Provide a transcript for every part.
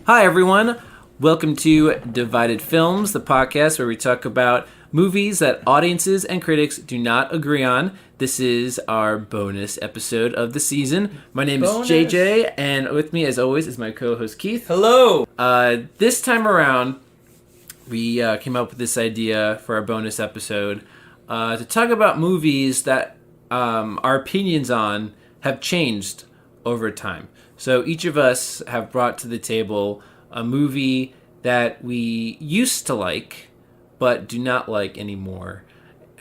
Hi, everyone. Welcome to Divided Films, the podcast where we talk about movies that audiences and critics do not agree on. This is our bonus episode of the season. My name is JJ, and with me, as always, is my co-host Keith. Hello! This time around, we came up with this idea for our bonus episode to talk about movies that our opinions on have changed over time. So each of us have brought to the table a movie that we used to like, but do not like anymore.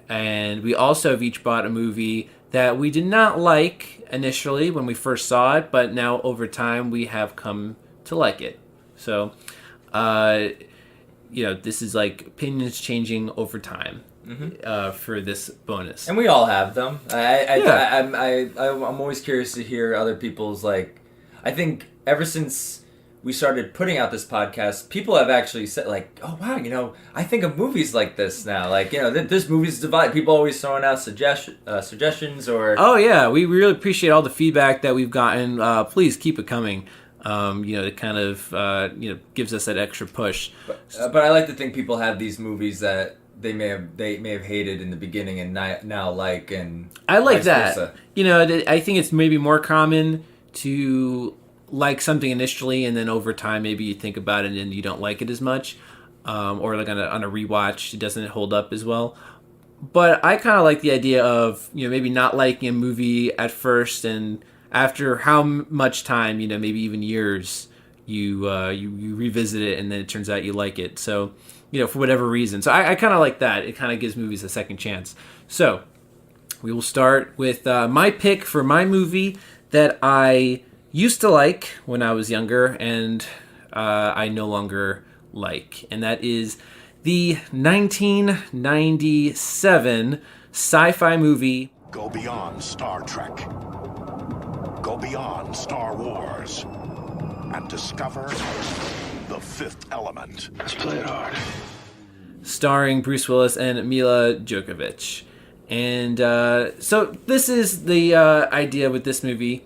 And we also have each bought a movie that we did not like initially when we first saw it, but now over time we have come to like it. So, this is like opinions changing over time. For this bonus, and we all have them. I'm always curious to hear other people's I think ever since we started putting out this podcast, people have actually said "Oh wow, I think of movies like this now. This movie's divided." People always throwing out suggestions or. Oh yeah, we really appreciate all the feedback that we've gotten. Please keep it coming. It kind of gives us that extra push. But I like to think people have these movies that they may have hated in the beginning and now like, and I like that. Versa. I think it's maybe more common to like something initially and then over time maybe you think about it and you don't like it as much, or like on a rewatch it doesn't hold up as well. But I kind of like the idea of maybe not liking a movie at first, and after how much time, maybe even years, you revisit it and then it turns out you like it. So for whatever reason. So I kind of like that. It kind of gives movies a second chance. So we will start with my pick for my movie that I used to like when I was younger and I no longer like. And that is the 1997 sci-fi movie Go beyond Star Trek. Go beyond Star Wars. And discover the fifth element. Let's play it hard. Starring Bruce Willis and Mila Djokovic. And so this is the idea with this movie,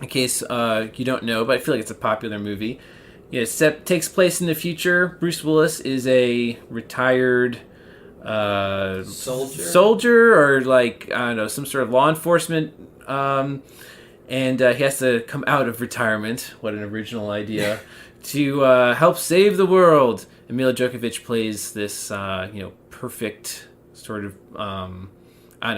in case you don't know, but I feel like it's a popular movie. It takes place in the future. Bruce Willis is a retired soldier or some sort of law enforcement, and he has to come out of retirement. What an original idea. To help save the world. And Mila Djokovic plays this, perfect sort of,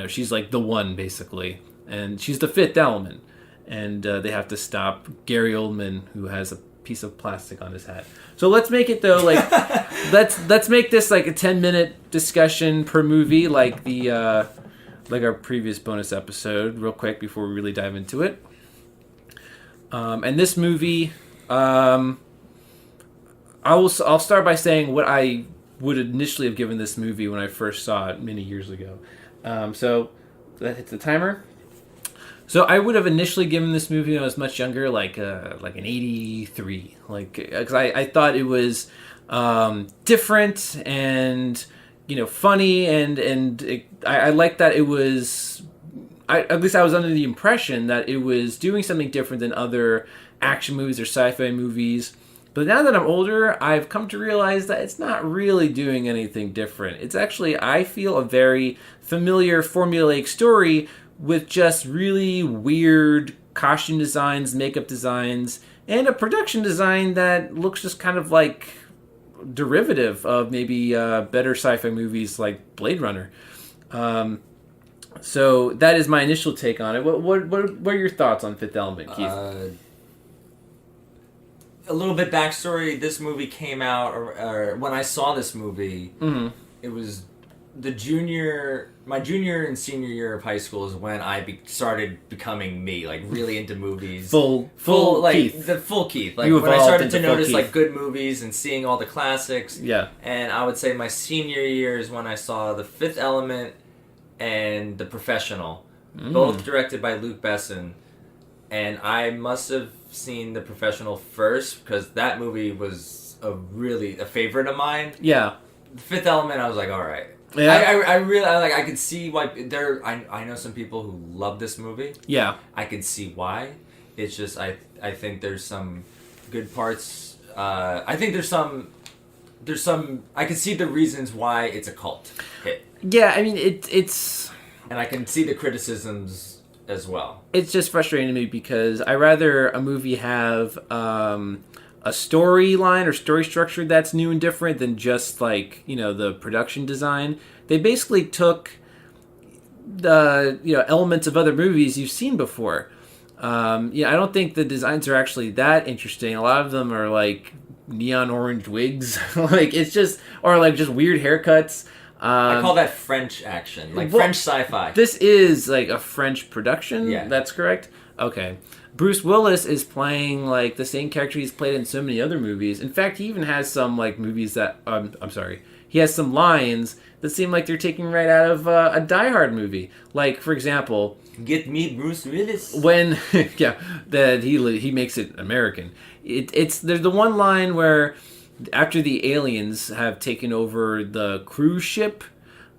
she's like the one, basically. And she's the fifth element. And they have to stop Gary Oldman, who has a piece of plastic on his hat. So let's make it, though, let's make this like a 10-minute discussion per movie, like our previous bonus episode, real quick before we really dive into it. And this movie, I'll start by saying what I would initially have given this movie when I first saw it many years ago. So that hits the timer. So I would have initially given this movie when I was much younger, like an 83, because I thought it was different and funny, and I liked that it was. At least I was under the impression that it was doing something different than other action movies or sci-fi movies. But now that I'm older, I've come to realize that it's not really doing anything different. It's actually, I feel, a very familiar formulaic story with just really weird costume designs, makeup designs, and a production design that looks just kind of like derivative of maybe better sci-fi movies like Blade Runner. So that is my initial take on it. What are your thoughts on Fifth Element, Keith? A little bit backstory. This movie came out, or when I saw this movie, It was my junior and senior year of high school is when I started becoming me, really into movies. Full Keith. The full Keith. When I started to notice good movies and seeing all the classics. Yeah. And I would say my senior year is when I saw The Fifth Element and The Professional, both directed by Luc Besson. And I must have seen The Professional first because that movie was a favorite of mine. Yeah. The Fifth Element, I was like, all right. Yeah. I really I could see why I know some people who love this movie. Yeah. I could see why. It's just I think there's some good parts I think there's some. I can see the reasons why it's a cult hit. Yeah, I mean it's. And I can see the criticisms as well. It's just frustrating to me because I rather a movie have a storyline or story structure that's new and different than just like the production design. They basically took the elements of other movies you've seen before. I don't think the designs are actually that interesting. A lot of them are like neon orange wigs, like it's just just weird haircuts. I call that French action, French sci-fi. This is like a French production. Yeah, that's correct. Okay. Bruce Willis is playing like the same character he's played in so many other movies. In fact, he even has some like movies that I'm sorry. He has some lines that seem like they're taken right out of a Die Hard movie. Like, for example, "Get me Bruce Willis." When that he makes it American. There's the one line where after the aliens have taken over the cruise ship,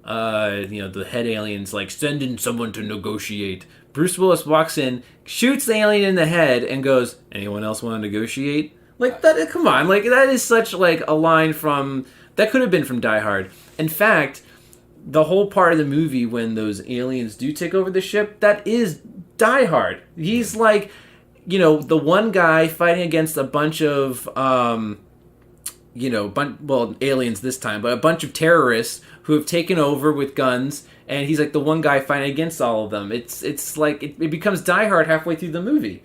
the head aliens like send in someone to negotiate. Bruce Willis walks in, shoots the alien in the head, and goes, "Anyone else want to negotiate?" Like that. Come on, like that is such like a line that could have been from Die Hard. In fact, the whole part of the movie when those aliens do take over the ship, that is Die Hard. He's like, the one guy fighting against a bunch of aliens this time, but a bunch of terrorists who have taken over with guns, and he's like the one guy fighting against all of them. It's like it becomes Die Hard halfway through the movie.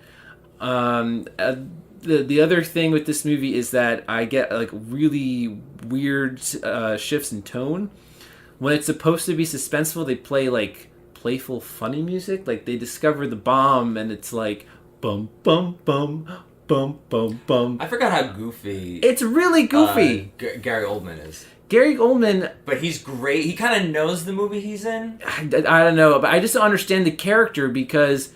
The other thing with this movie is that I get like really weird shifts in tone. When it's supposed to be suspenseful, they play like playful, funny music. Like they discover the bomb, and it's like bum bum bum. Bum, bum, bum. I forgot how goofy. It's really goofy. Gary Oldman is. Gary Oldman. But he's great. He kind of knows the movie he's in. I don't know, but I just don't understand the character because,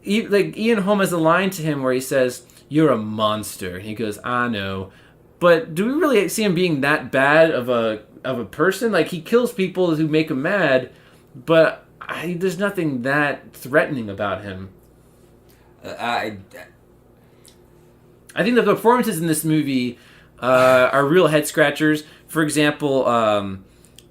Ian Holm has a line to him where he says, "You're a monster." And he goes, "I know." But do we really see him being that bad of a person? Like, he kills people who make him mad, but there's nothing that threatening about him. I think the performances in this movie are real head scratchers. For example,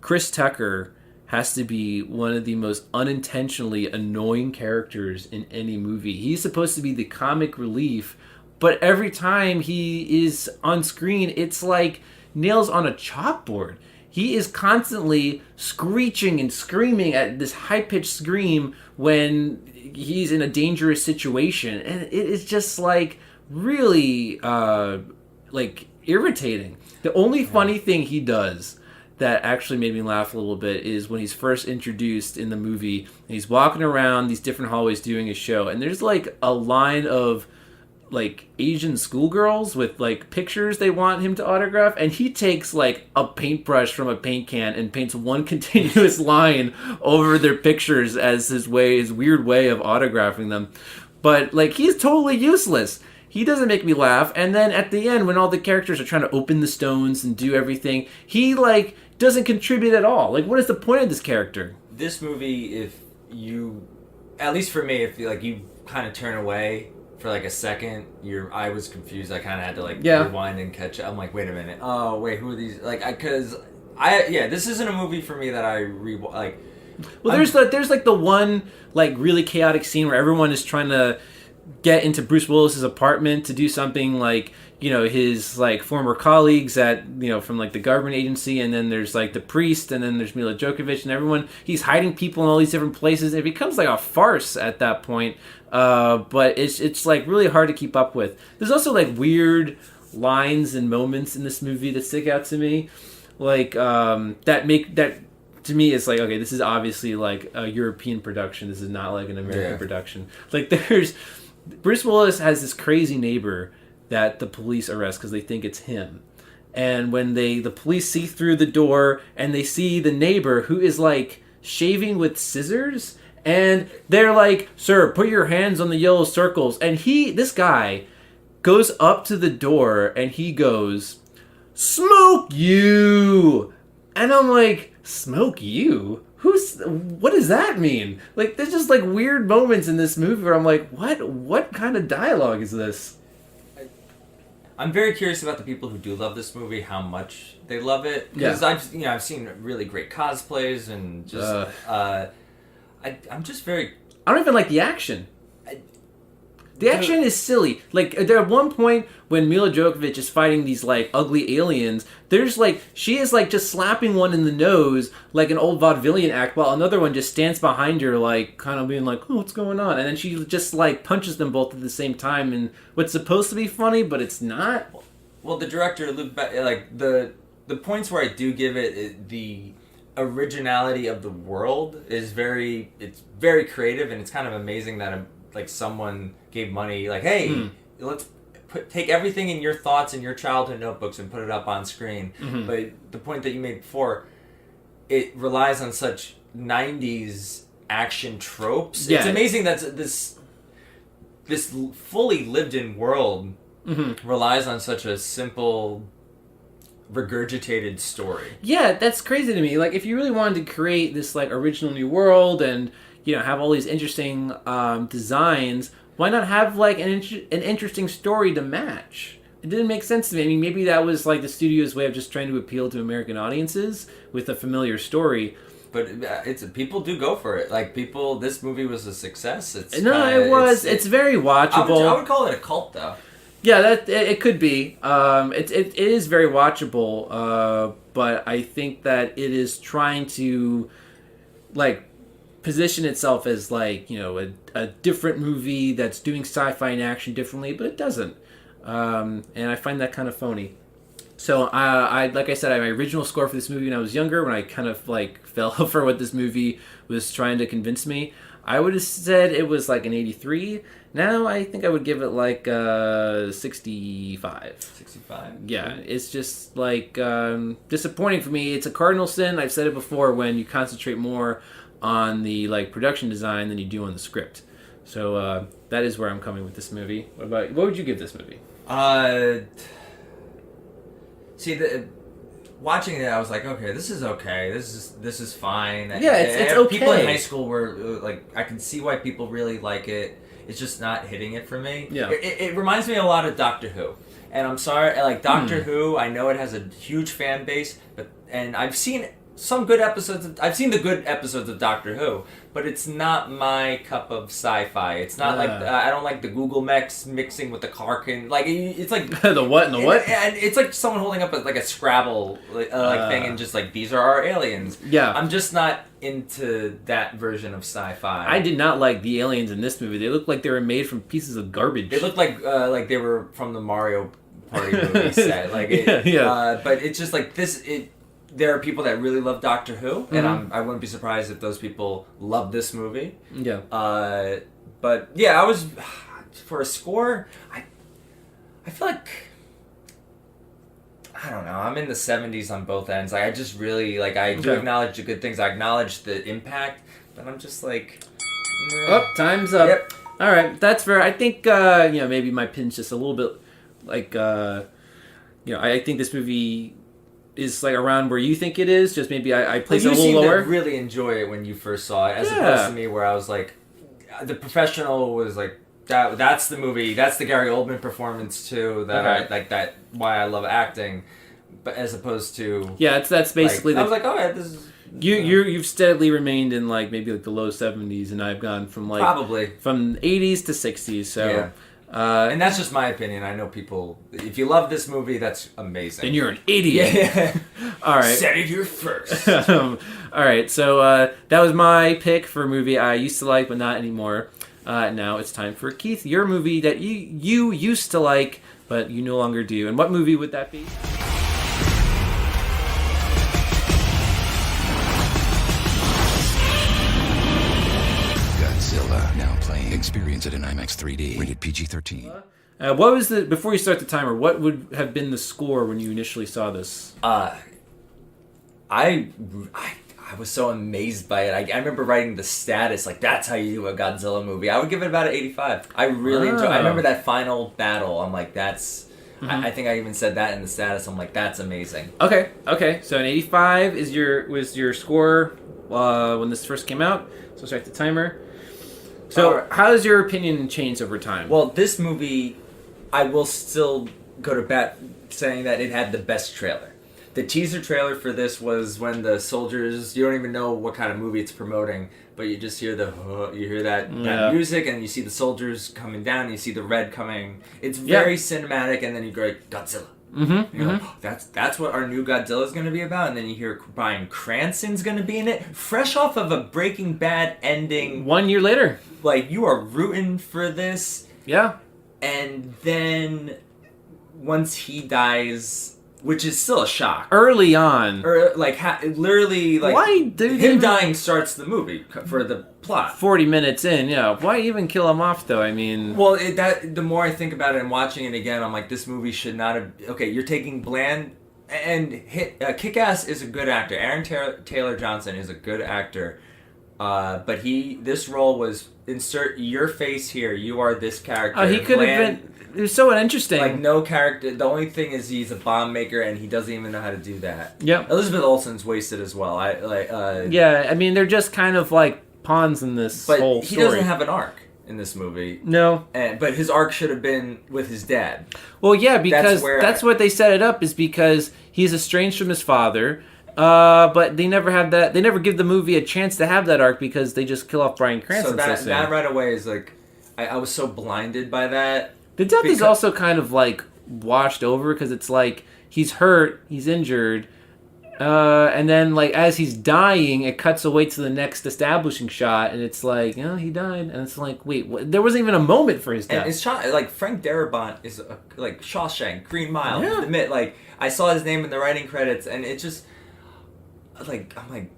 Chris Tucker has to be one of the most unintentionally annoying characters in any movie. He's supposed to be the comic relief, but every time he is on screen, it's like nails on a chalkboard. He is constantly screeching and screaming at this high-pitched scream when he's in a dangerous situation. And it is just like really irritating. The only funny thing he does that actually made me laugh a little bit is when he's first introduced in the movie and he's walking around these different hallways doing a show, and there's like a line of like Asian schoolgirls with like pictures they want him to autograph, and he takes like a paintbrush from a paint can and paints one continuous line over their pictures as his weird way of autographing them. But like, he's totally useless. He doesn't make me laugh. And then at the end, when all the characters are trying to open the stones and do everything, he like doesn't contribute at all. Like, what is the point of this character? This movie, if you, at least for me, if you kind of turn away for like a second, I was confused. I kind of had to rewind and catch up. I'm like, wait a minute. Oh, wait, who are these? This isn't a movie for me that I like. Well, there's like the one like really chaotic scene where everyone is trying to get into Bruce Willis's apartment to do something, like, his like former colleagues at from like the government agency, and then there's like the priest, and then there's Mila Djokovic, and everyone, he's hiding people in all these different places. It becomes like a farce at that point, but it's like really hard to keep up with. There's also like weird lines and moments in this movie that stick out to me, like that to me it's like, okay, this is obviously like a European production. This is not like an American production. Like, Bruce Willis has this crazy neighbor that the police arrest because they think it's him. And when the police see through the door and they see the neighbor who is like shaving with scissors, and they're like, "Sir, put your hands on the yellow circles." And this guy goes up to the door and he goes, "Smoke you!" And I'm like, "Smoke you? What does that mean?" Like, there's just like weird moments in this movie where I'm like, what kind of dialogue is this? I'm very curious about the people who do love this movie, how much they love it. Because I've seen really great cosplays and just I'm just very. I don't even like the action. The action is silly. Like, there at one point when Mila Jovovich is fighting these, like, ugly aliens, there's, like, she is, like, just slapping one in the nose like an old vaudevillian act, while another one just stands behind her, like, kind of being like, oh, what's going on? And then she just, like, punches them both at the same time, and what's supposed to be funny, but it's not. Well, the director, like, the points where I do give it, the originality of the world is very creative, and it's kind of amazing that like someone gave money, like, hey, let's take everything in your thoughts and your childhood notebooks and put it up on screen. Mm-hmm. But the point that you made before, it relies on such 90s action tropes. Yeah. It's amazing that this fully lived-in world relies on such a simple, regurgitated story. Yeah, that's crazy to me. Like, if you really wanted to create this, like, original new world and, you know, have all these interesting designs, why not have, like, an interesting story to match? It didn't make sense to me. I mean, maybe that was, like, the studio's way of just trying to appeal to American audiences with a familiar story. But people do go for it. Like, this movie was a success. It's very watchable. I would call it a cult, though. Yeah, it could be. It is very watchable, but I think that it is trying to, like, position itself as, like, you know, a different movie that's doing sci-fi and action differently, but it doesn't. And I find that kind of phony. So I like I said, I had my original score for this movie when I was younger, when I kind of, like, fell for what this movie was trying to convince me. I would have said it was like an 83. Now I think I would give it like 65. 65? Yeah, it's just like disappointing for me. It's a cardinal sin. I've said it before, when you concentrate more on the, like, production design than you do on the script. So that is where I'm coming with this movie. What would you give this movie? Watching it, I was like, okay, this is okay. This is fine. Yeah, it's okay. People in high school were like, I can see why people really like it. It's just not hitting it for me. Yeah, it reminds me a lot of Doctor Who, and I'm sorry, like Doctor Who. I know it has a huge fan base, and I've seen some good episodes. I've seen the good episodes of Doctor Who, but it's not my cup of sci-fi. It's not like I don't like the Google mechs mixing with the Karkin. Like, it's like the what and the what, and it's like someone holding up like a Scrabble thing and just like, these are our aliens. Yeah, I'm just not into that version of sci-fi. I did not like the aliens in this movie. They looked like they were made from pieces of garbage. They looked like they were from the Mario Party movie set. Like, but it's just like this. There are people that really love Doctor Who, and I wouldn't be surprised if those people love this movie. Yeah. But yeah, I was, for a score, I feel like, I don't know, I'm in the 70s on both ends. Like, I just really, like, I do acknowledge the good things. I acknowledge the impact, but I'm just like, oh, time's up. Yep. All right, that's fair. I think, maybe my pin's just a little bit, like, I think this movie is, like, around where you think it is. Just maybe I place it a little lower. You seemed to really enjoy it when you first saw it, as opposed to me, where I was like, The Professional was like, that's the movie. That's the Gary Oldman performance too. That I like. That why I love acting, but as opposed to that's basically. I was like, this is. You've steadily remained in, like, maybe like the low 70s, and I've gone from, like, probably from 80s to 60s. So. Yeah. And that's just my opinion. I know people. If you love this movie, that's amazing. And you're an idiot. Yeah. All right. Said it here first. All right. So that was my pick for a movie I used to like, but not anymore. Now it's time for Keith, your movie that you used to like, but you no longer do. And what movie would that be? Now playing. Experience it in IMAX 3D. Rated PG-13. What was before you start the timer, what would have been the score when you initially saw this? I was so amazed by it. I remember writing the status, like, that's how you do a Godzilla movie. I would give it about an 85. I really enjoyed it. I remember that final battle. I'm like, that's... I think I even said that in the status. I'm like, that's amazing. Okay. So an 85 was your score when this first came out. So start the timer. So, how has your opinion changed over time? Well, this movie, I will still go to bat saying that it had the best trailer. The teaser trailer for this was when the soldiers, you don't even know what kind of movie it's promoting, but you just hear that music, and you see the soldiers coming down, and you see the red coming. It's very cinematic, and then you go like, Godzilla. Mm-hmm. You go, oh, that's what our new Godzilla is going to be about, and then you hear Bryan Cranston's going to be in it, fresh off of a Breaking Bad ending. 1 year later. Like, you are rooting for this. Yeah. And then once he dies, which is still a shock. Early on. Or, like, literally, like, why did him dying starts the movie for the plot. 40 minutes in, yeah. Why even kill him off, though? I mean... Well, the more I think about it and watching it again, I'm like, this movie should not have... Okay, you're taking Bland... And Kick-Ass is a good actor. Aaron Taylor Johnson is a good actor. But this role was, insert your face here. You are this character. He could have been... It was so uninteresting. Like, no character. The only thing is he's a bomb maker, and he doesn't even know how to do that. Yep. Elizabeth Olsen's wasted as well. Yeah, I mean, they're just kind of like pawns in this whole story. But he doesn't have an arc in this movie. No. But his arc should have been with his dad. Well, yeah, because that's what they set it up, is because he's estranged from his father. But they never have that. They never give the movie a chance to have that arc because they just kill off Bryan Cranston. So that right away is like, I was so blinded by that. The death is also kind of like washed over because it's like he's hurt, he's injured, and then like as he's dying, it cuts away to the next establishing shot, and it's like, oh, he died, and it's like, wait, what? There wasn't even a moment for his death. And it's shot like Frank Darabont is like Shawshank, Green Mile. Yeah. Admit, like I saw his name in the writing credits, and it just like I'm like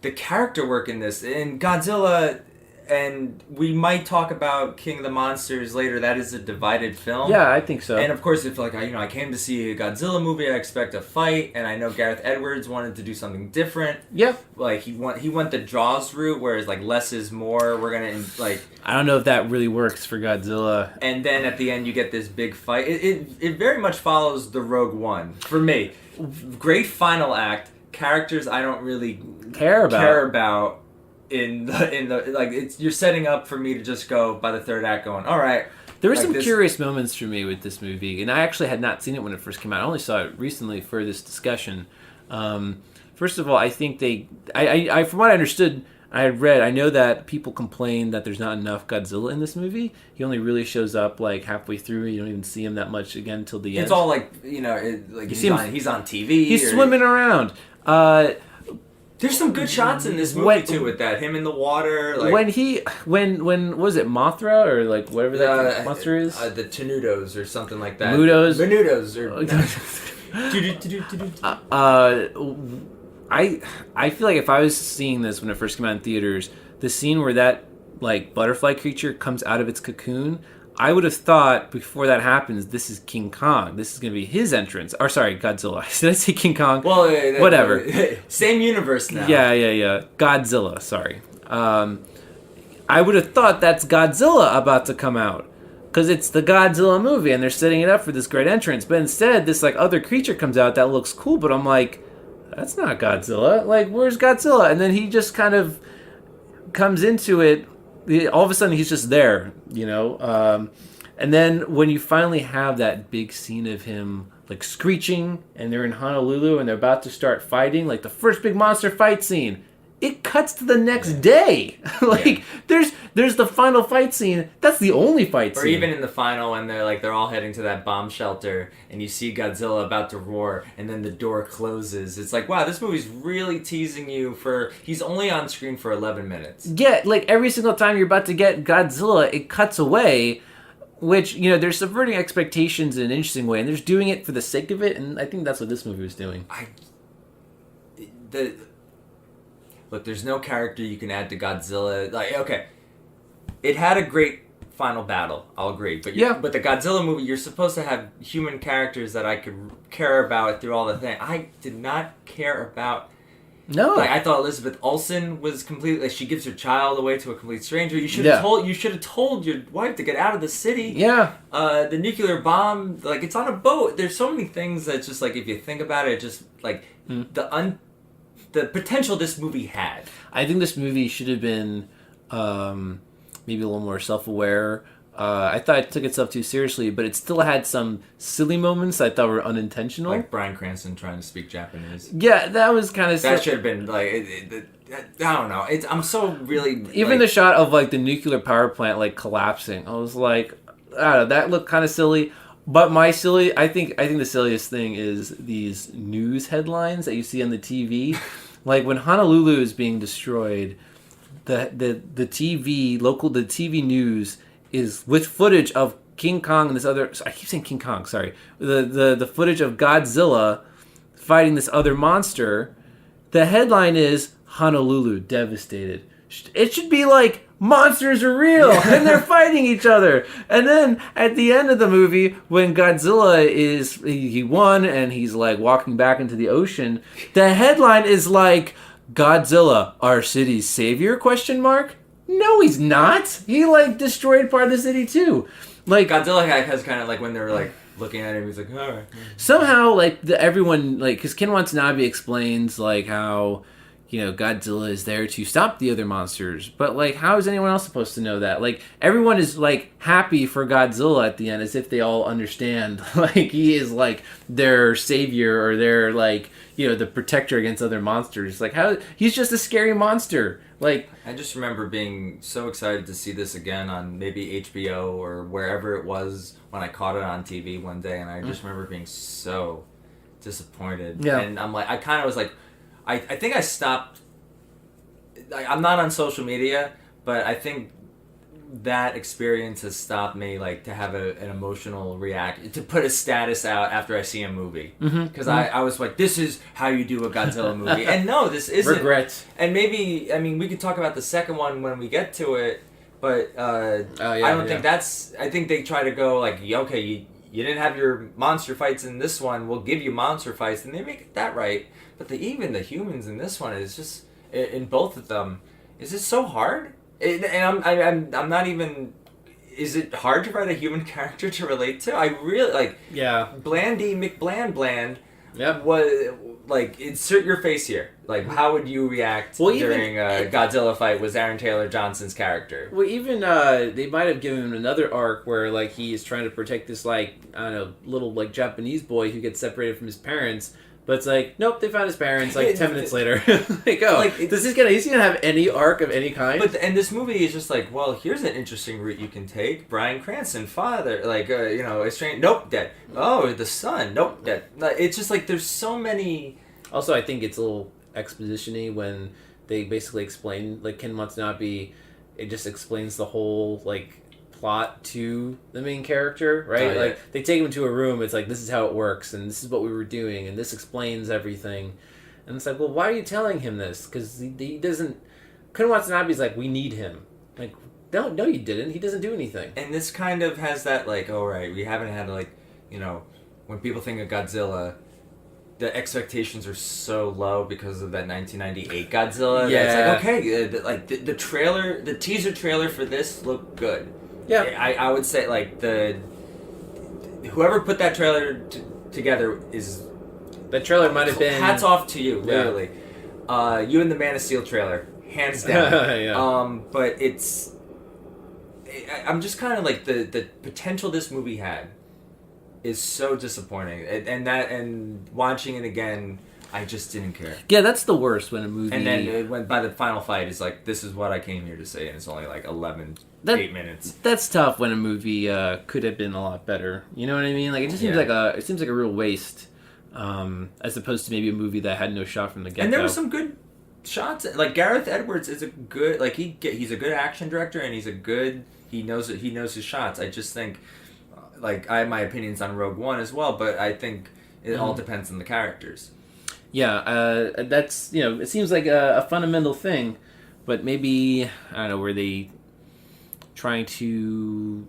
the character work in this in Godzilla. And we might talk about King of the Monsters later. That is a divided film. Yeah, I think so. And of course, if like I came to see a Godzilla movie, I expect a fight, and I know Gareth Edwards wanted to do something different. Yeah, like he went the Jaws route, whereas like less is more. We're gonna like. I don't know if that really works for Godzilla. And then at the end, you get this big fight. It very much follows the Rogue One for me. Great final act. Characters I don't really care about. In the like it's you're setting up for me to just go by the third act going, all right. There were some curious moments for me with this movie, and I actually had not seen it when it first came out. I only saw it recently for this discussion. First of all, I think I from what I understood, I had read, I know that people complain that there's not enough Godzilla in this movie. He only really shows up like halfway through. You don't even see him that much again until the end. It's all like he's on TV. He's swimming around. There's some good shots in this movie too, with that him in the water. Like, when was it Mothra or like whatever that monster is? The Tenudos or something like that. Menudos I feel like if I was seeing this when it first came out in theaters, the scene where that like butterfly creature comes out of its cocoon, I would have thought before that happens, this is King Kong. This is going to be his entrance. Or sorry, Godzilla. Did I say King Kong? Well, whatever. Same universe now. Yeah. Godzilla, sorry. I would have thought that's Godzilla about to come out. Because it's the Godzilla movie and they're setting it up for this great entrance. But instead, this like other creature comes out that looks cool, but I'm like, that's not Godzilla. Like, where's Godzilla? And then he just kind of comes into it. All of a sudden, he's just there, you know? And then when you finally have that big scene of him, like, screeching, and they're in Honolulu, and they're about to start fighting, like, the first big monster fight scene, it cuts to the next day. There's the final fight scene. That's the only fight scene. Or even in the final when they're all heading to that bomb shelter and you see Godzilla about to roar and then the door closes. It's like, wow, this movie's really teasing you he's only on screen for 11 minutes. Yeah, like every single time you're about to get Godzilla, it cuts away, which, you know, they're subverting expectations in an interesting way and they're just doing it for the sake of it, and I think that's what this movie was doing. Look, there's no character you can add to Godzilla. Like, okay, it had a great final battle. I'll agree. But but the Godzilla movie, you're supposed to have human characters that I could care about through all the thing. I did not care about. No. Like, I thought Elizabeth Olsen was completely. Like, she gives her child away to a complete stranger. You should have told. You should have told your wife to get out of the city. Yeah. The nuclear bomb. Like, it's on a boat. There's so many things that just like if you think about it, just like the potential this movie had. I think this movie should have been maybe a little more self-aware. I thought it took itself too seriously, but it still had some silly moments I thought were unintentional. Like Bryan Cranston trying to speak Japanese. Yeah, that was kind of... That should have been, like... I don't know. I'm so really... Even the shot of, like, the nuclear power plant, like, collapsing. I was like... I don't know, that looked kind of silly. But I think the silliest thing is these news headlines that you see on the TV. Like, when Honolulu is being destroyed... The TV news is with footage of King Kong and this other... I keep saying King Kong, sorry. The footage of Godzilla fighting this other monster. The headline is Honolulu devastated. It should be like, monsters are real and they're fighting each other. And then at the end of the movie, when Godzilla he won and he's like walking back into the ocean, the headline is like... Godzilla, our city's savior? ? No, he's not. He like destroyed part of the city too. Like Godzilla has kind of like when they were like looking at him, he's like, all right. Somehow, like everyone, like because Ken Watanabe explains like how Godzilla is there to stop the other monsters, but like how is anyone else supposed to know that? Like everyone is like happy for Godzilla at the end, as if they all understand like he is like their savior or their like. The protector against other monsters. Like, how... He's just a scary monster. Like... I just remember being so excited to see this again on maybe HBO or wherever it was when I caught it on TV one day, and I just remember being so disappointed. Yeah. And I'm like... I kind of was like... I think I stopped... I'm not on social media, but I think that experience has stopped me like to have an emotional react, to put a status out after I see a movie, because I was like, this is how you do a Godzilla movie, and no, this isn't. Regrets. And maybe we could talk about the second one when we get to it, but I don't think that's. I think they try to go like, okay, you didn't have your monster fights in this one, we'll give you monster fights, and they make that right, but even the humans in this one is just in both of them is just so hard. And I'm not even... Is it hard to write a human character to relate to? I really, like... Yeah. Blandy McBland. Yep. Was, like, insert your face here. Like, how would you react during a Godzilla fight with Aaron Taylor Johnson's character? Well, even, they might have given him another arc where, like, he is trying to protect this, like, I don't know, little, like, Japanese boy who gets separated from his parents... But it's like, nope, they found his parents like 10 minutes later. Like, oh, like, he's gonna have any arc of any kind? And this movie is just like, well, here's an interesting route you can take. Bryan Cranston, father, like, estranged, nope, dead. Oh, the son, nope, dead. It's just like, there's so many... Also, I think it's a little exposition-y when they basically explain, like, Ken Watanabe, it just explains the whole, like, plot to the main character, right? Oh, yeah. Like, they take him to a room, it's like, this is how it works, and this is what we were doing, and this explains everything. And it's like, well, why are you telling him this? Because he doesn't... Ken Watanabe's like, we need him. Like, no, you didn't. He doesn't do anything. And this kind of has that, like, all right, we haven't had, like, when people think of Godzilla... The expectations are so low because of that 1998 Godzilla. Yeah. It's like, okay, the trailer, the teaser trailer for this looked good. Yeah. I would say, like, whoever put that trailer together is... That trailer might have been... Hats off to you, literally. Yeah. You and the Man of Steel trailer, hands down. Yeah. But it's... I'm just kind of like, the potential this movie had is so disappointing. And watching it again... I just didn't care. Yeah, that's the worst when a movie... And then it went by the final fight, it's like, this is what I came here to say, and it's only like 8 minutes. That's tough when a movie could have been a lot better. You know what I mean? Like, it just seems like a real waste, as opposed to maybe a movie that had no shot from the get-go. And there were some good shots. Like, Gareth Edwards is a good... Like, he's a good action director, and he knows his shots. I just think... Like, I have my opinions on Rogue One as well, but I think it all depends on the characters. Yeah, that's, it seems like a fundamental thing, but maybe, I don't know, were they trying to...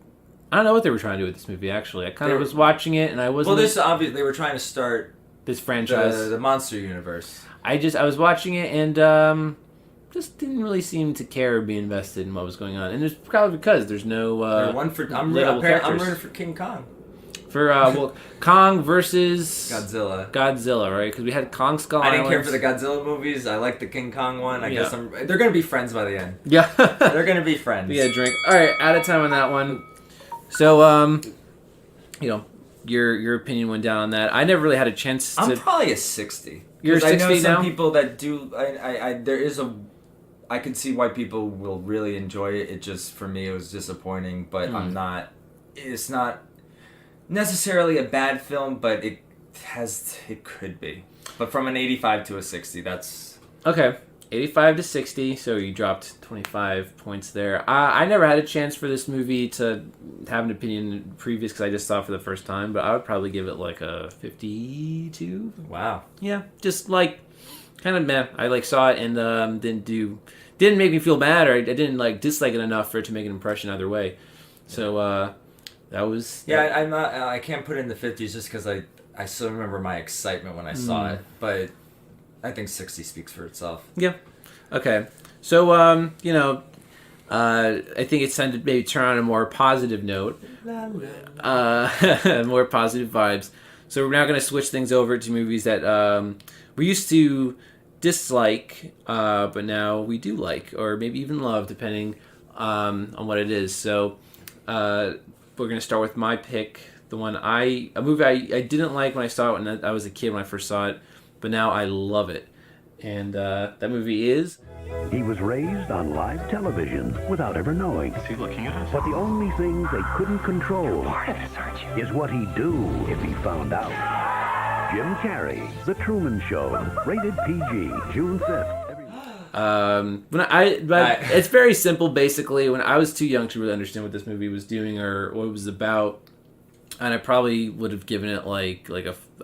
I don't know what they were trying to do with this movie, actually. I kind of was watching it, and I wasn't... Well, they were trying to start... This franchise. The monster universe. I was watching it, and just didn't really seem to care or be invested in what was going on. And it's probably because there's no... I'm rooting for King Kong. For, Kong versus... Godzilla, right? Because we had Kong Skull Island. I didn't care for the Godzilla movies. I like the King Kong one. I guess they're going to be friends by the end. Yeah. They're going to be friends. We had a drink. All right, out of time on that one. So, your opinion went down on that. I never really had a chance to... I'm probably a 60. You're 60 I know some now? people that do... I can see why people will really enjoy it. It just, for me, it was disappointing, but I'm not... It's not necessarily a bad film, but it could be. But from an 85 to a 60, that's... Okay. 85 to 60, so you dropped 25 points there. I never had a chance for this movie to have an opinion previous because I just saw it for the first time, but I would probably give it like a 52. Wow. Yeah, just like kind of meh. I saw it and didn't make me feel bad, or I didn't dislike it enough for it to make an impression either way. So that was... Yeah, I'm not... I can't put it in the 50s just because I still remember my excitement when I saw it, but... I think 60 speaks for itself. Yeah. Okay. So, I think it's time to maybe turn on a more positive note. More positive vibes. So we're now going to switch things over to movies that we used to dislike, but now we do like, or maybe even love, depending on what it is. So we're going to start with my pick. A movie I didn't like when I saw it when I was a kid when I first saw it. But now I love it. And that movie is... He was raised on live television without ever knowing. Is he looking at us? But the only thing they couldn't control Part of this, aren't you? is what he'd do if he found out. Jim Carrey, The Truman Show, rated PG, June 5th. It's very simple, basically. When I was too young to really understand what this movie was doing or what it was about, and I probably would have given it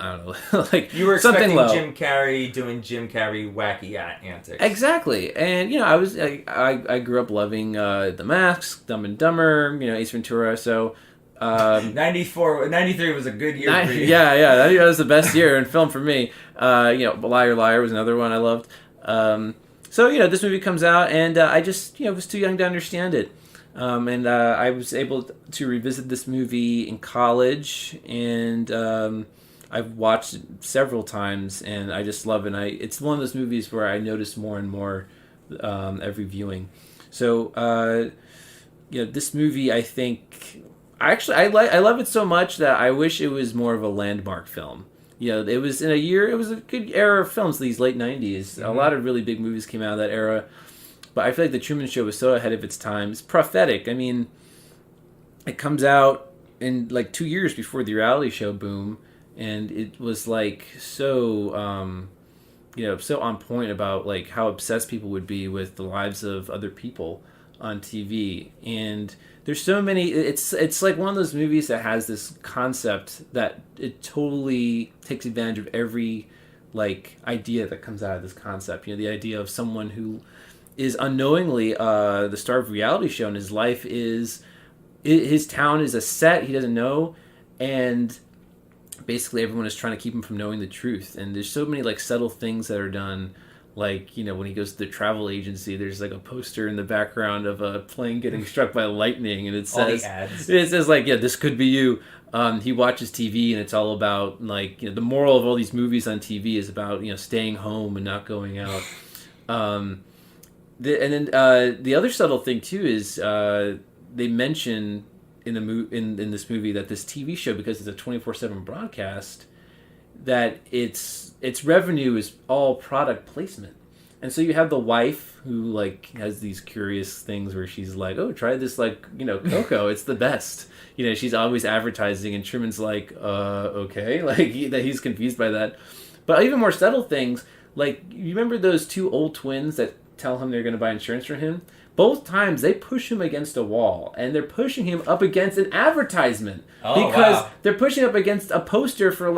I don't know, you were something expecting low. Jim Carrey doing Jim Carrey wacky antics. Exactly, and I grew up loving The Mask, Dumb and Dumber, Ace Ventura. So 93 was a good year for you. Yeah, that was the best year in film for me. Liar Liar was another one I loved. So this movie comes out, and I just was too young to understand it. And I was able to revisit this movie in college, and I've watched it several times, and I just love it. It's one of those movies where I notice more and more every viewing. So, this movie, I think... I love it so much that I wish it was more of a landmark film. It was in a year... It was a good era of films, these late 90s. Mm-hmm. A lot of really big movies came out of that era. But I feel like The Truman Show was so ahead of its time. It's prophetic. I mean, it comes out in 2 years before the reality show boom, and it was so so on point about how obsessed people would be with the lives of other people on TV. And there's so many. It's like one of those movies that has this concept that it totally takes advantage of every idea that comes out of this concept. The idea of someone who is unknowingly the star of a reality show, and his life is... His town is a set, he doesn't know, and basically everyone is trying to keep him from knowing the truth. And there's so many subtle things that are done, when he goes to the travel agency, there's a poster in the background of a plane getting struck by lightning, and it says... All the ads. It says, this could be you. He watches TV, and it's all about, the moral of all these movies on TV is about, staying home and not going out. The other subtle thing too is they mention in this movie that this TV show, because it's a 24/7 broadcast, that its revenue is all product placement. And so you have the wife who has these curious things where she's oh, try this cocoa, it's the best. She's always advertising, and Truman's okay, that he's confused by that. But even more subtle things, you remember those two old twins that tell him they're going to buy insurance for him? Both times they push him against a wall, and they're pushing him up against an advertisement because they're pushing up against a poster for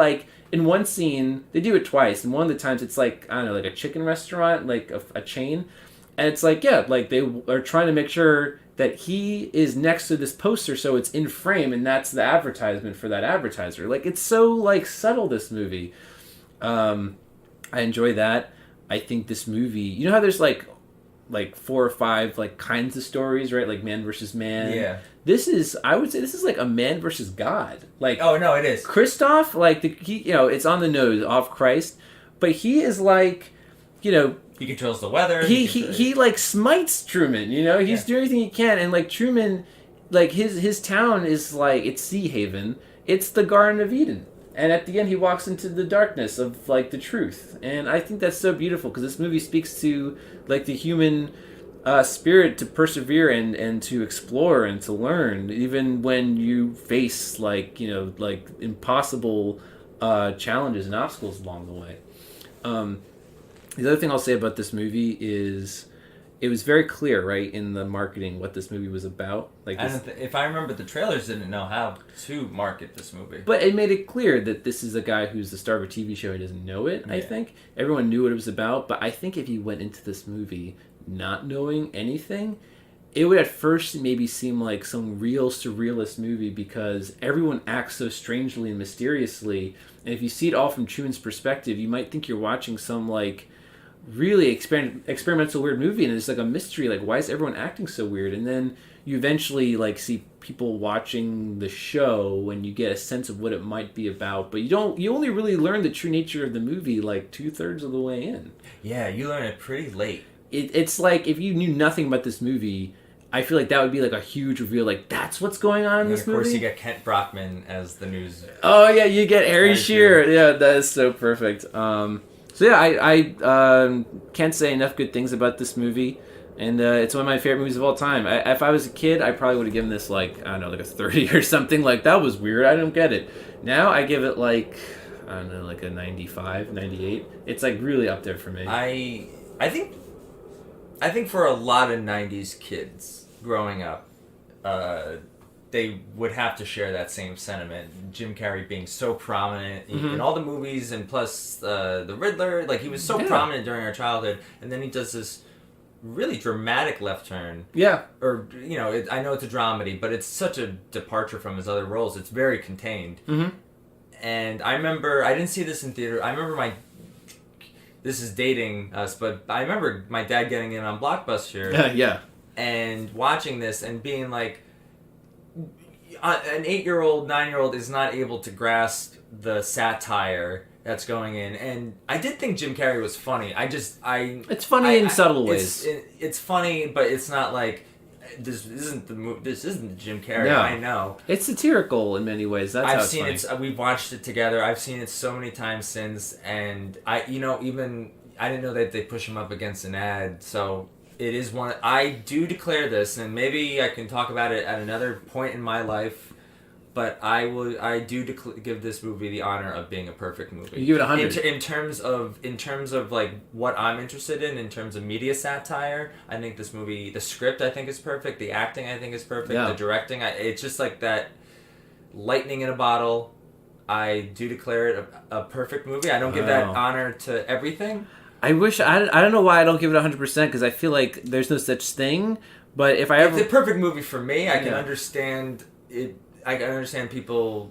in one scene. They do it twice, and one of the times it's I don't know, a chicken restaurant, a chain, and it's they are trying to make sure that he is next to this poster so it's in frame, and that's the advertisement for that advertiser. It's so subtle, this movie. I enjoy that. I think this movie, how there's 4 or 5 kinds of stories, right? Man versus man. Yeah. I would say this is a man versus God. Oh no, it is. Christoph, it's on the nose, off Christ, but he is he controls the weather. He smites Truman. He's doing everything he can, and Truman like his town is like it's Sea Haven. It's the Garden of Eden. And at the end, he walks into the darkness of like the truth, and I think that's so beautiful because this movie speaks to like the human spirit to persevere and to explore and to learn, even when you face like impossible challenges and obstacles along the way. The other thing I'll say about this movie is it was very clear, right, in the marketing what this movie was about. Like, if I remember, the trailers didn't know how to market this movie. But it made it clear that this is a guy who's the star of a TV show. He doesn't know it, I think. Everyone knew what it was about, but I think if he went into this movie not knowing anything, it would at first maybe seem like some real surrealist movie because everyone acts so strangely and mysteriously. And if you see it all from Truman's perspective, you might think you're watching some, like, really experimental weird movie, and it's like a mystery, like why is everyone acting so weird? And then you eventually like see people watching the show and you get a sense of what it might be about, but you only really learn the true nature of the movie like 2/3 of the way in. Yeah, you learn it pretty late. It's like if you knew nothing about this movie, I feel like that would be like a huge reveal, like that's what's going on in this movie. Of course you get Kent Brockman as the news. Oh yeah, you get Harry Shearer. Yeah, that is so perfect. So yeah, I can't say enough good things about this movie, and it's one of my favorite movies of all time. If I was a kid, I probably would have given this like, I don't know, like a 30 or something. Like, that was weird, I don't get it. Now I give it like, I don't know, like a 95, 98. It's like really up there for me. I think for a lot of 90s kids growing up, they would have to share that same sentiment. Jim Carrey being so prominent in all the movies, and plus the Riddler, like he was so prominent during our childhood, and then he does this really dramatic left turn. Yeah. Or, I know it's a dramedy, but it's such a departure from his other roles. It's very contained. Mm-hmm. And I remember, I didn't see this in theater. I remember this is dating us, but I remember my dad getting in on Blockbuster. Yeah. And watching this and being like, an 8-year-old, 9-year-old is not able to grasp the satire that's going in, and I did think Jim Carrey was funny. It's funny in subtle ways. It's funny, but it's not like this isn't the Jim Carrey. No. I know it's satirical in many ways. That's I've seen it. We've watched it together. I've seen it so many times since, and I didn't know that they push him up against an ad, so. It is one. I do declare this, and maybe I can talk about it at another point in my life. But I do give this movie the honor of being a perfect movie. You give it 100 in terms of like what I'm interested in terms of media satire. I think this movie, the script, I think is perfect. The acting, I think is perfect. Yeah. The directing, it's just like that lightning in a bottle. I do declare it a perfect movie. I don't give that honor to everything. I wish I don't know why I don't give it 100% because I feel like there's no such thing. But if it's a perfect movie for me. I can understand it. I can understand people.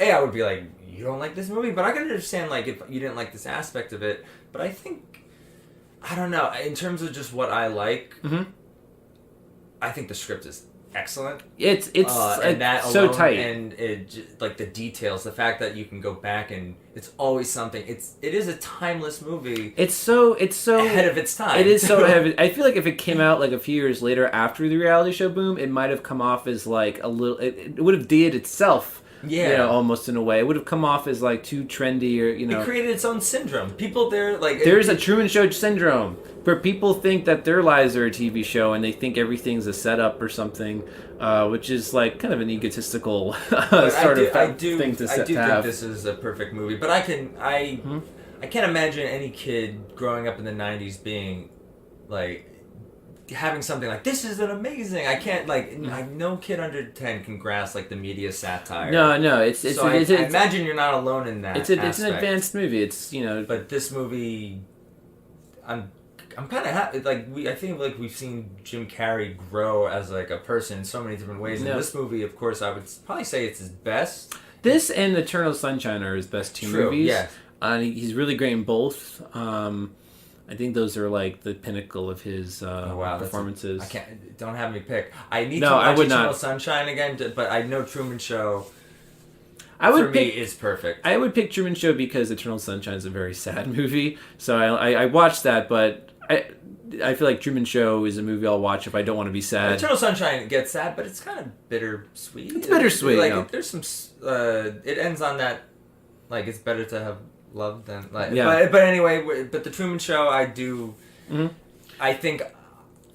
I would be like, you don't like this movie, but I can understand like if you didn't like this aspect of it. But I think I don't know in terms of just what I like. Mm-hmm. I think the script is excellent. It's and that so alone, tight, and it like the details, the fact that you can go back and it's always something. It is a timeless movie. It's so ahead of its time. It is so ahead. I feel like if it came out like a few years later after the reality show boom, it might have come off as like a little. It would have dated itself. Yeah, almost in a way, it would have come off as like too trendy, or it created its own syndrome. People there's a Truman Show syndrome where people think that their lives are a TV show and they think everything's a setup or something, which is like kind of an egotistical thing to have. I do think this is a perfect movie, but I can't imagine any kid growing up in the '90s being like. Having something like this is an amazing. I can't no kid under 10 can grasp like the media satire. No, I imagine you're not alone in that. It's an advanced movie. It's But this movie, I'm kind of happy. I think we've seen Jim Carrey grow as like a person in so many different ways. And this movie, of course, I would probably say it's his best. This and Eternal Sunshine are his best two movies. Yeah. He's really great in both. I think those are like the pinnacle of his performances. Don't have me pick. I need to watch Eternal Sunshine again, but I know Truman Show. For me is perfect. I would pick Truman Show because Eternal Sunshine is a very sad movie. So I watched that, but I feel like Truman Show is a movie I'll watch if I don't want to be sad. Eternal Sunshine gets sad, but it's kind of bittersweet. It's bittersweet. Like you know. there's some. It ends on that. Like it's better to have love than like. Yeah. But anyway, but the Truman Show, I do. Mm-hmm. I think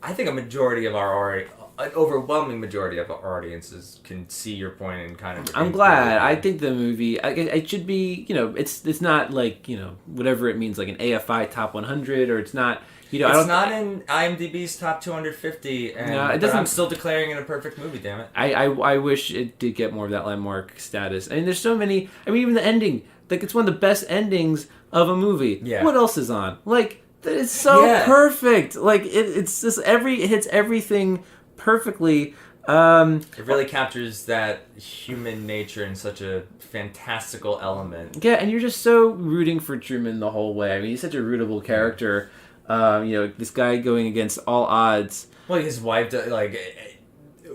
a majority of an overwhelming majority of our audiences can see your point and kind of. I'm glad. I think the movie, it should be, it's not like, whatever it means, like an AFI top 100, or it's not, It's not in IMDb's top 250, and no, it doesn't, I'm still declaring it a perfect movie, damn it. I wish it did get more of that landmark status. I mean, there's so many, even the ending, like, it's one of the best endings of a movie. Yeah. What else is on? Like, it's so perfect. Like, it's just it hits everything perfectly. It really captures that human nature in such a fantastical element. Yeah, and you're just so rooting for Truman the whole way. I mean, he's such a rootable character. This guy going against all odds. Well, his wife, like,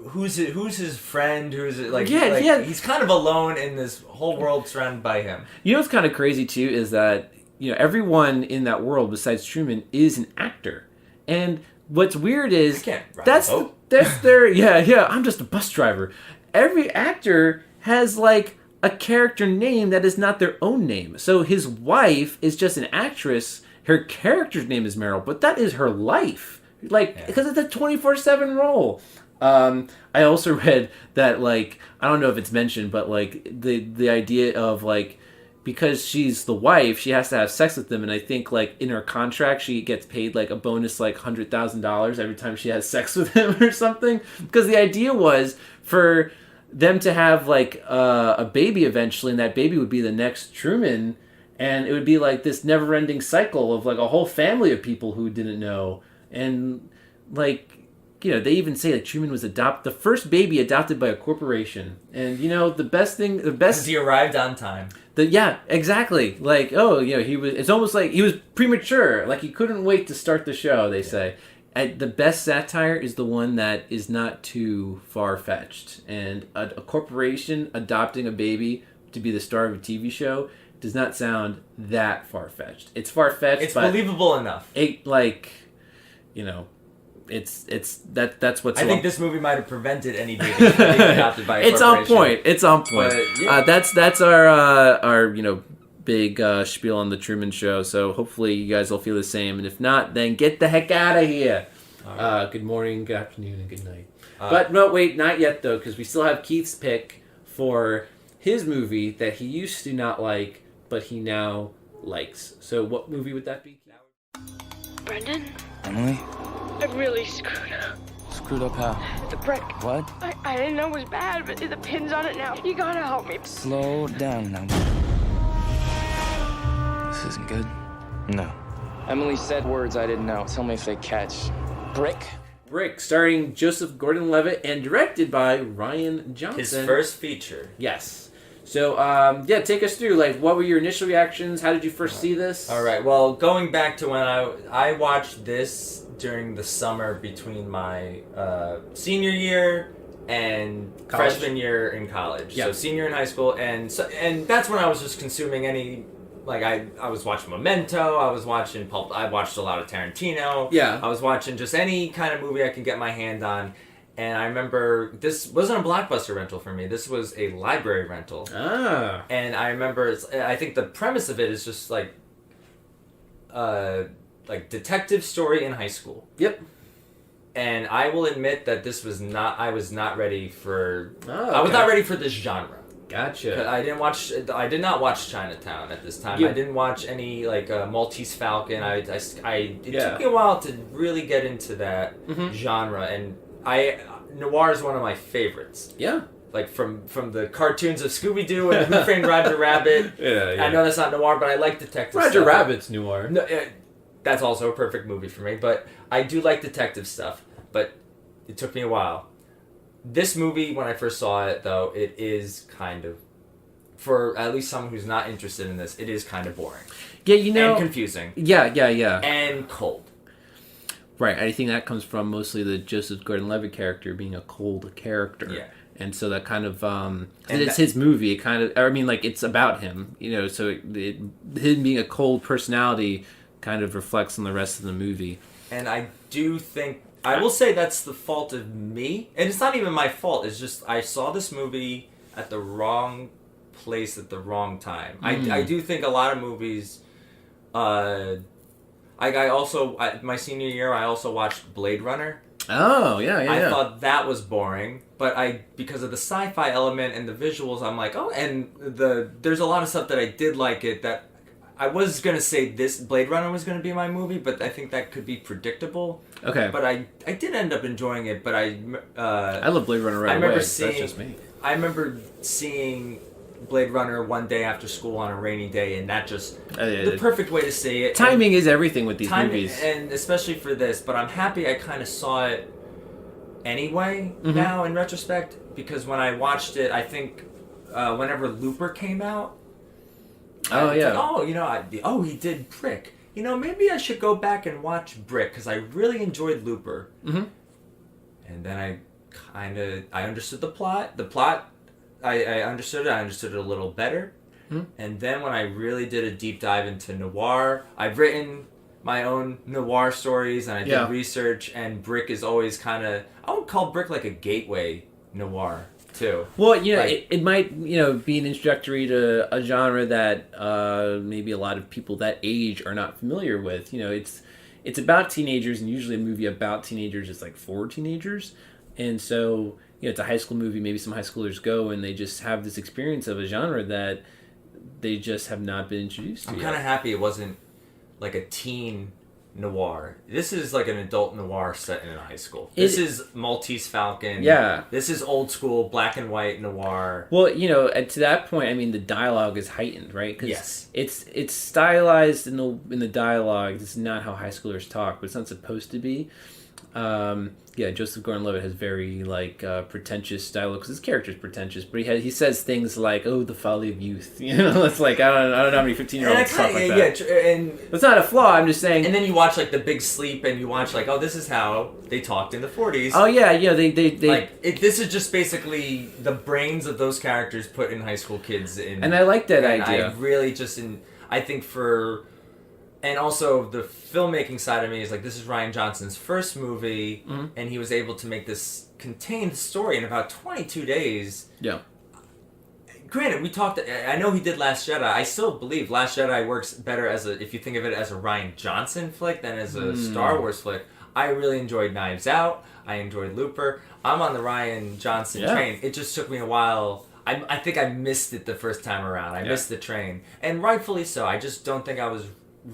who's his friend? Yeah. He's kind of alone in this whole world surrounded by him. You know what's kind of crazy too is that everyone in that world besides Truman is an actor, and what's weird is that's their I'm just a bus driver. Every actor has like a character name that is not their own name. So his wife is just an actress. Her character's name is Meryl, but that is her life. Because it's a 24/7 role. I also read that, like, I don't know if it's mentioned, but like the idea of like, because she's the wife, she has to have sex with them, and I think like in her contract she gets paid like a bonus like $100,000 every time she has sex with him or something. Because the idea was for them to have like a baby eventually, and that baby would be the next Truman, and it would be like this never-ending cycle of like a whole family of people who didn't know, and like. They even say that Truman was the first baby adopted by a corporation. And, the best... Because he arrived on time. Yeah, exactly. Like, it's almost like he was premature. Like, he couldn't wait to start the show, they say. And the best satire is the one that is not too far-fetched. And a corporation adopting a baby to be the star of a TV show does not sound that far-fetched. It's far-fetched, It's believable enough. That's what's. I think this movie might have prevented any baby being adopted by a corporation. It's on point. But, yeah. That's our big spiel on the Truman Show. So hopefully you guys will feel the same, and if not, then get the heck out of here. Right. Good morning, good afternoon, and good night. But no, wait, not yet though, because we still have Keith's pick for his movie that he used to not like, but he now likes. So what movie would that be? Brendan? Emily? I really screwed up. Screwed up how? The brick. What? I didn't know it was bad, but the pin's on it now. You gotta help me. Slow down now. This isn't good. No. Emily said words I didn't know. Tell me if they catch. Brick, starring Joseph Gordon-Levitt and directed by Ryan Johnson. His first feature. Yes. So, take us through. Like, what were your initial reactions? How did you first see this? All right. Well, going back to when I watched this during the summer between my senior year and freshman year in college. Yeah. So senior in high school, and that's when I was just consuming any. Like I was watching Memento, I was watching Pulp, I watched a lot of Tarantino. Yeah. I was watching just any kind of movie I can get my hand on. And I remember this wasn't a Blockbuster rental for me. This was a library rental. Ah. And I remember, I think the premise of it is just like detective story in high school. Yep. And I will admit that I was not ready for. Oh, okay. I was not ready for this genre. Gotcha. I did not watch Chinatown at this time. Yeah. I didn't watch any Maltese Falcon. It took me a while to really get into that genre, and noir is one of my favorites. Yeah. Like from the cartoons of Scooby-Doo and Who Framed Roger Rabbit. Yeah. I know that's not noir, but I like detective stuff. Roger Rabbit's noir. No, that's also a perfect movie for me, but I do like detective stuff. But it took me a while. This movie, when I first saw it, though, it is kind of, for at least someone who's not interested in this, it is kind of boring. Yeah, and confusing. Yeah. And cold. Right, I think that comes from mostly the Joseph Gordon-Levitt character being a cold character. Yeah. And so that kind of, it's his movie, it kind of, it's about him, so him being a cold personality kind of reflects on the rest of the movie. And I do think, I will say that's the fault of me. And it's not even my fault. It's just I saw this movie at the wrong place at the wrong time. I do think a lot of movies... my senior year, I also watched Blade Runner. Oh, yeah. I thought that was boring, but because of the sci-fi element and the visuals, I'm like, oh, and there's a lot of stuff that I did like it that I was going to say this Blade Runner was going to be my movie, but I think that could be predictable. Okay. But I did end up enjoying it, but I love Blade Runner right away. That's just me. I remember seeing Blade Runner one day after school on a rainy day, and that just the perfect way to see it. Timing is everything with these movies, and especially for this. But I'm happy I kind of saw it anyway now in retrospect, because when I watched it, I think whenever Looper came out, he did Brick. Maybe I should go back and watch Brick because I really enjoyed Looper. And then I understood the plot. The plot. I understood it. I understood it a little better. And then when I really did a deep dive into noir, I've written my own noir stories and I did research, and Brick is always kind of... I would call Brick like a gateway noir, too. Well, it might, be an introductory to a genre that maybe a lot of people that age are not familiar with. It's about teenagers, and usually a movie about teenagers is like for teenagers. And so... it's a high school movie. Maybe some high schoolers go and they just have this experience of a genre that they just have not been introduced to. I'm kind of happy it wasn't like a teen noir. This is like an adult noir set in a high school. This is Maltese Falcon. Yeah. This is old school black and white noir. Well, to that point, I mean, the dialogue is heightened, right? Yes. It's stylized in the dialogue. This is not how high schoolers talk, but it's not supposed to be. Joseph Gordon-Levitt has very pretentious dialogue because his character is pretentious, but he says things like, "Oh, the folly of youth." It's like I don't know how many 15-year-olds talk like that. And it's not a flaw. I'm just saying. And then you watch like The Big Sleep, and you watch like, oh, this is how they talked in the 40s. Oh yeah, they this is just basically the brains of those characters put in high school kids. And I like that idea. I really I think for. And also, the filmmaking side of me is like, this is Rian Johnson's first movie, and he was able to make this contained story in about 22 days. Yeah. Granted, I know he did Last Jedi. I still believe Last Jedi works better if you think of it as a Rian Johnson flick than as a Star Wars flick. I really enjoyed Knives Out. I enjoyed Looper. I'm on the Rian Johnson train. It just took me a while. I think I missed it the first time around. I missed the train. And rightfully so. I just don't think I was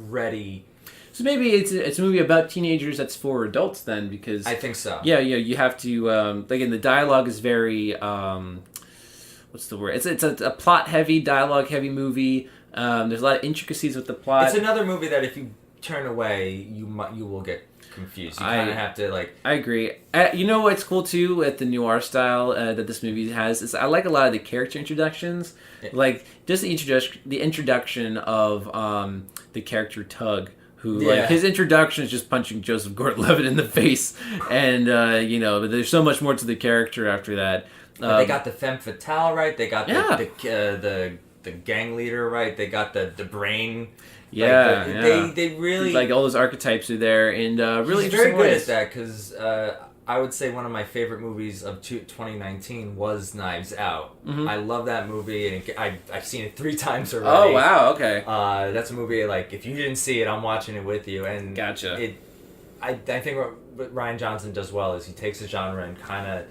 ready. So maybe it's a movie about teenagers that's for adults then, because I think so. Yeah, you have to again, the dialogue is very what's the word? It's a plot heavy, dialogue heavy movie. There's a lot of intricacies with the plot. It's another movie that if you turn away, you will get confused. You kind of have to I agree. You know what's cool too at the noir style that this movie has is I like a lot of the character introductions, like just the introduction of the character Tug, who his introduction is just punching Joseph Gordon-Levitt in the face, and but there's so much more to the character after that. But they got the femme fatale right. They got the gang leader right. They got the brain. Yeah, they really like all those archetypes are there, and really he's very good at that because I would say one of my favorite movies of 2019 was Knives Out. I love that movie, and I've seen it 3 times already. Oh wow, okay. That's a movie like if you didn't see it, I'm watching it with you. And gotcha. I think what Rian Johnson does well is he takes a genre and kind of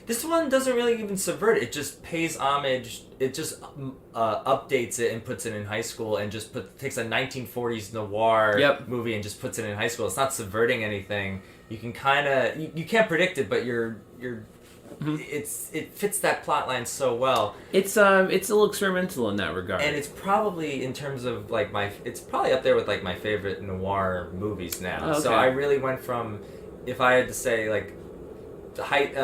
this one doesn't really even subvert it. It just pays homage. It just updates it and puts it in high school, and just takes a 1940s noir movie and just puts it in high school. It's not subverting anything. You can kind of you can't predict it, but it fits that plot line so well. It's a little experimental in that regard, and it's probably in terms of like it's probably up there with like my favorite noir movies now. Oh, okay. So I really went from, if I had to say like the height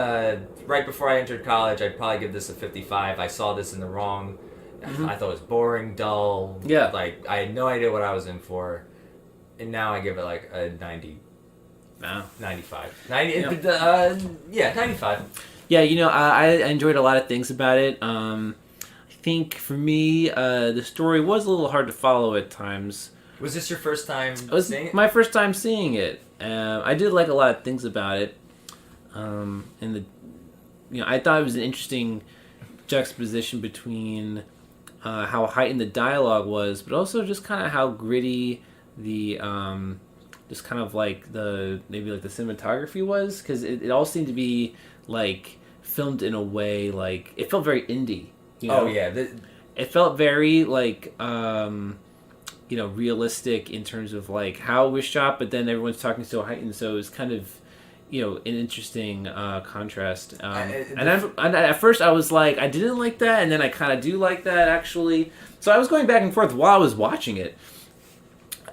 right before I entered college, I'd probably give this a 55. I saw this in the wrong. I thought it was boring, dull. Yeah. Like I had no idea what I was in for, and now I give it like a 90. Wow. 95. 95. Yeah, I enjoyed a lot of things about it. I think for me, the story was a little hard to follow at times. Was this your first time It was seeing it? my first time seeing it. I did like a lot of things about it. I thought it was an interesting juxtaposition between how heightened the dialogue was, but also just kind of how gritty the just kind of like the cinematography was, because it all seemed to be like filmed in a way like it felt very indie. Oh yeah, it felt very like realistic in terms of like how it was shot, but then everyone's talking so heightened, so it was kind of an interesting contrast. And at first I was like, I didn't like that, and then I kind of do like that actually. So I was going back and forth while I was watching it.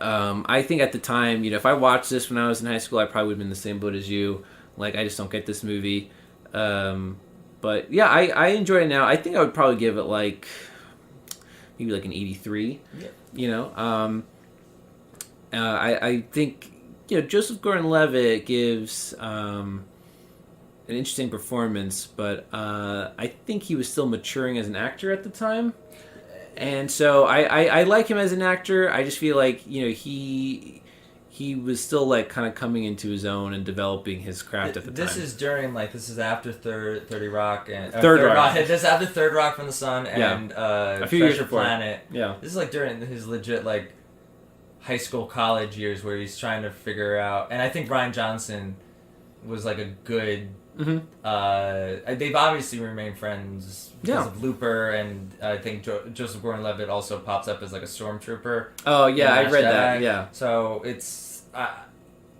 I think at the time, if I watched this when I was in high school, I probably would have been in the same boat as you. Like, I just don't get this movie. But yeah, I enjoy it now. I think I would probably give it like maybe like an 83. Yeah. I think Joseph Gordon-Levitt gives an interesting performance, but I think he was still maturing as an actor at the time. And so I like him as an actor. I just feel like he was still like kind of coming into his own and developing his craft at the time. This is after 30 Rock and Third Rock. This is after Third Rock from the Sun and a few Treasure years before. Planet. Yeah, this is like during his legit like high school college years where he's trying to figure out. And I think Rian Johnson was like a good. Mm-hmm. They've obviously remained friends because of Looper, and I think Joseph Gordon-Levitt also pops up as like a stormtrooper. Oh yeah, I read that. Yeah. So it's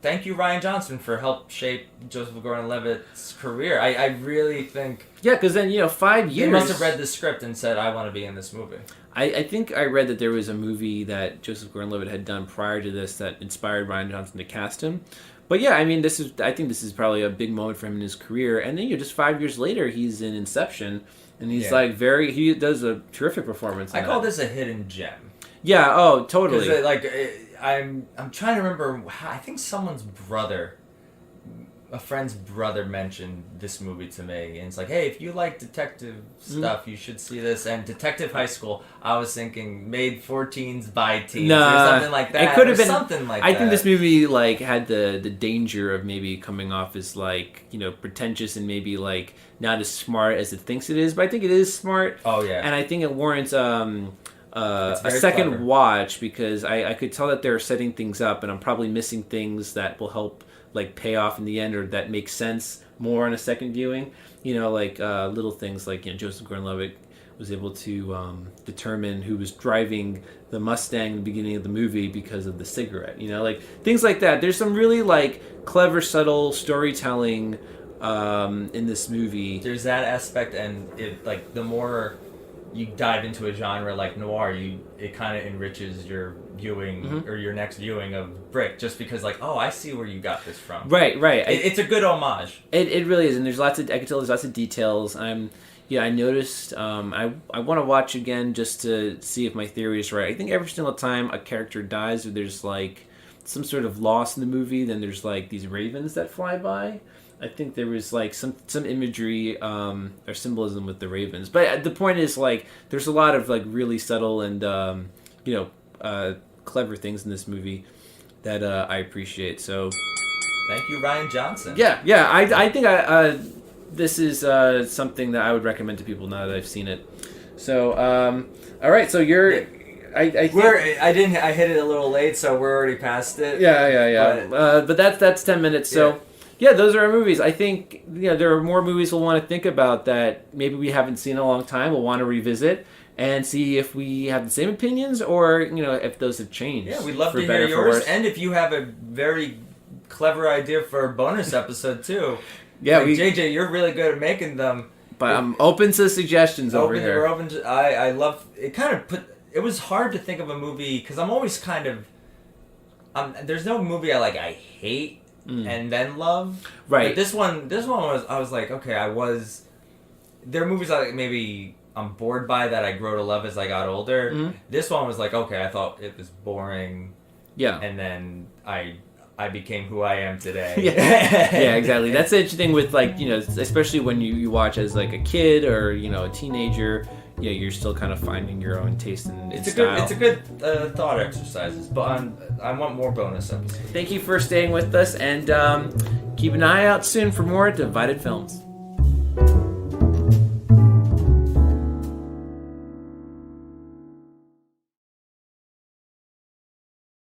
thank you Rian Johnson for help shape Joseph Gordon-Levitt's career. I really think because then 5 years. He must have read the script and said, I want to be in this movie. I think I read that there was a movie that Joseph Gordon-Levitt had done prior to this that inspired Rian Johnson to cast him. But yeah, I mean, I think this is probably a big moment for him in his career. And then just 5 years later, he's in Inception, and he's he does a terrific performance. I call this a hidden gem. Yeah. Oh, totally. I'm trying to remember. I think a friend's brother mentioned this movie to me, and it's like, hey, if you like detective stuff, you should see this. And Detective High School, I was thinking made for teens by teens or something like that. It could have been something like that. I think this movie like had the danger of maybe coming off as like pretentious and maybe like not as smart as it thinks it is, but I think it is smart. Oh yeah, and I think it warrants a second clever watch, because I could tell that they're setting things up, and I'm probably missing things that will help like pay off in the end, or that makes sense more on a second viewing. Little things like Joseph Gordon-Levitt was able to determine who was driving the Mustang in the beginning of the movie because of the cigarette. Like things like that. There's some really like clever, subtle storytelling in this movie. There's that aspect, and it like the more you dive into a genre like noir, it kind of enriches your viewing or your next viewing of Brick, just because like, oh, I see where you got this from. Right. It's a good homage. It really is, and I can tell there's lots of details. I noticed. I want to watch again just to see if my theory is right. I think every single time a character dies, or there's like some sort of loss in the movie, then there's like these ravens that fly by. I think there was like some imagery or symbolism with the ravens, but the point is like there's a lot of like really subtle and clever things in this movie that I appreciate. So thank you, Rian Johnson. Yeah. I think this is something that I would recommend to people now that I've seen it. So all right, so you're. I hit it a little late, so we're already past it. Yeah. But that's 10 minutes. So. Yeah, those are our movies. I think there are more movies we'll want to think about that maybe we haven't seen in a long time. We'll want to revisit and see if we have the same opinions, or if those have changed. Yeah, we'd love to hear yours, and if you have a very clever idea for a bonus episode too. Yeah, JJ, you're really good at making them. But I'm open to suggestions over here. We're open to. I love it. It was hard to think of a movie because I'm always kind of. There's no movie I hate. And then love, right? But this one was. I was like, okay, there are movies that maybe I'm bored by that I grow to love as I got older. Mm-hmm. This one was like, okay, I thought it was boring. Yeah. And then I became who I am today. Yeah, exactly. That's the interesting with especially when you watch as like a kid or a teenager. you're still kind of finding your own taste and It's style. a good thought exercises, but I want more bonus episodes. Thank you for staying with us, and keep an eye out soon for more Divided Films.